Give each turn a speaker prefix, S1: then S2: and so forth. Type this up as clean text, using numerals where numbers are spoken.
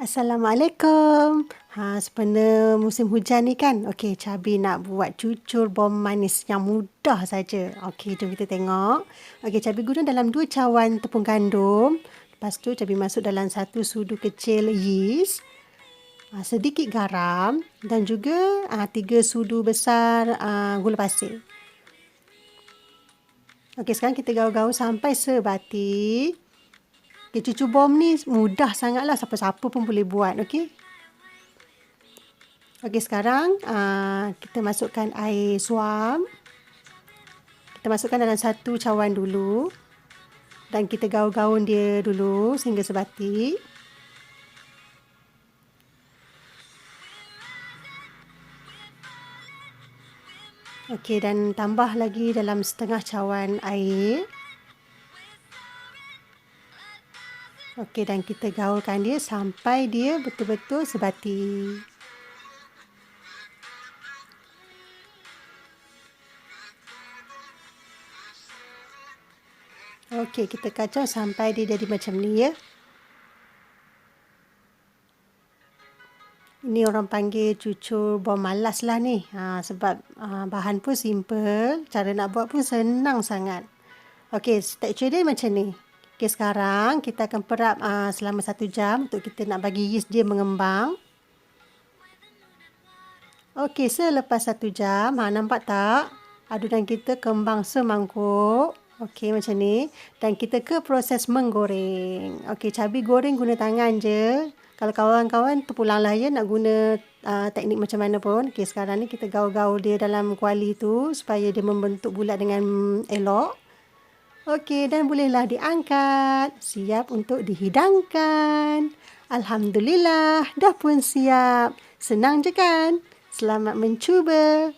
S1: Assalamualaikum. Sebenarnya musim hujan ni kan. Okey, Cabi nak buat cucur bom manis yang mudah saja. Okey, jom kita tengok. Okey, Cabi guna dalam 2 cawan tepung gandum. Lepas tu Cabi masuk dalam 1 sudu kecil yeast. Sedikit garam dan juga 3 sudu besar gula pasir. Okey, sekarang kita gaul-gaul sampai sebati. Okay, cucur bom ni mudah sangatlah. Siapa-siapa pun boleh buat. Okey. Okey, sekarang kita masukkan air suam. Kita masukkan dalam 1 cawan dulu. Dan kita gaul-gaul dia dulu sehingga sebati. Okey, dan tambah lagi dalam setengah cawan air. Okey, dan kita gaulkan dia sampai dia betul-betul sebati. Okey, kita kacau sampai dia jadi macam ni ya. Ini orang panggil cucur bom malas lah ni. Sebab bahan pun simple, cara nak buat pun senang sangat. Okey, tekstur dia macam ni. Okey, sekarang kita akan perap selama 1 jam untuk kita nak bagi yeast dia mengembang. Okey, selepas 1 jam, nampak tak? Adunan kita kembang semangkuk. Okey, macam ni. Dan kita ke proses menggoreng. Okey, Cabi goreng guna tangan je. Kalau kawan-kawan terpulanglah ya nak guna teknik macam mana pun. Okey, sekarang ni kita gaul-gaul dia dalam kuali tu supaya dia membentuk bulat dengan elok. Okey, dan bolehlah diangkat. Siap untuk dihidangkan. Alhamdulillah, dah pun siap. Senang je kan? Selamat mencuba.